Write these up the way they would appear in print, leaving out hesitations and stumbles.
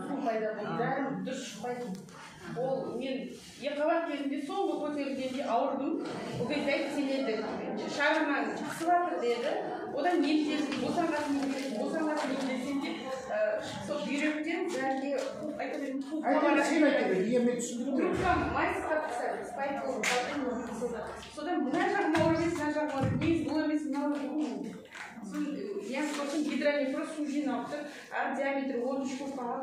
Су пайда болды. Дәрім дұрыс шықпайтын. Ол мен екіқабат кезінде соңғы көтерілгенде ауырдым. Ол кезде айтты, сен енді шағырмаң жақсы батыр деді. Одан емтезді босанғасын емдесен деп сол бүйректен зәрге айта берген трубкам майсыз қатырса спайк болып содан мына жағым ауыр емес, мына жағым ауыр емес, бұл емес, мынау я сосын гидронефроз су жиналып тұр, диаметрі 13 болып қалған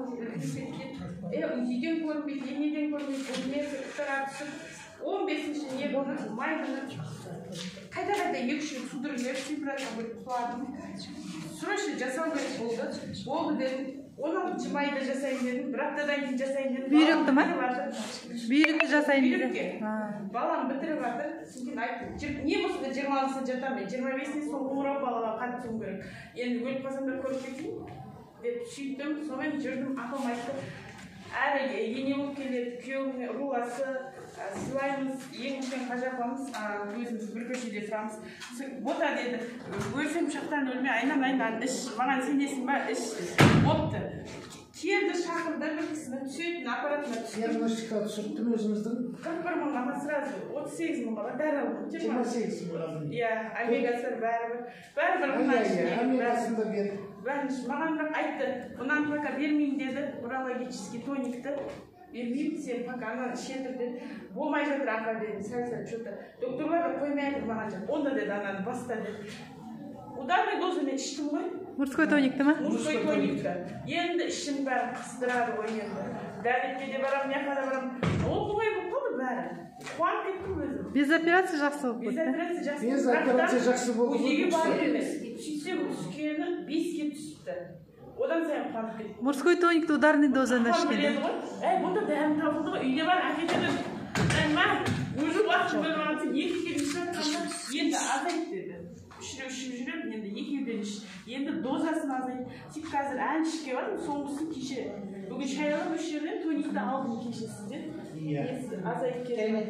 үйден көрінбейді, емеден көрінбейді, бұл несі ұқтыра түсіп 15-ші не болды, майданы қайта-қайта 2-3 рет судырып температура бөліп құладым. Срочно жасау керек болды дедім. 16-ші майда жасайын дедім, бір аптадан кейін жасайын дедім. Бүйректі ма? Бүйректі жасайын дедім. Балам бітіріп жатыр. Сосын айттым, не болса да 20-сына жатамын, 25-не сол қоңырау балаға қатысуым керек. Енді өліп қалсам да көріп кетейін деп сөйттім. Сонымен жүрдім, апам айтты, әрі ене болып келеді, күйеуіне руласы, сыйлаймыз, ең үлкен қажапамыз, өзіміз бір көшеде тұрамыз. Бота деді, өлсем шақтан өлме, айналайын, іш, маған сенесің ба, іш, бопты. Келді шақырды, бір кісіні түсетін аппаратына түсті. Диагностикаға түсірттім өзіміздің? 41 мыңға ма сразу, 38 мыңға ба, дәрі алдым. 28 мыңға. Иә, омегасы бәрібір мұнан ішіне. Омегасында бер. Маған бірақ айтты, мұнан пока бермеймін деді, урологический тоникті. Бермеймін, сен пока анан ішетір деді. Болмай жатыр аға деді, сәл-сәл что-то. Докторлар қоймайды маған жатыр. Онда деді, ананы баста деді. Ударный дозамен іштім ғой. Мужской тоникті ма? Мужской тоникті. Енді ішім бәрін қыстырады ғой енді. Дәретке де барам, мияққа да барам. Ол бұғай болып қалды бәрі. Қуанып кеттім өзім. Без операция жақсы болып Без операция жақсы. Без операция жақсы болды. Өзеге барып емес. Сөйтсем түскені 5-ке түсіпті. Одан сайын қуанып кеттім. Мужской тоникті ударный дозада ішкен. Бұнда дәрім табылды ғой, үйде бар, әкетеді. Өзі уақытын бөлмаған сен 2 келін шығып, енді азайт деді. 3 жүріп, енді 2-ден іш. Енді дозасын азайт. Тек қазір әншіке бардым, соңғысын кеше. Бүгін шайлап 3 жерден тоникті алдым кешесінде. Азайт керек.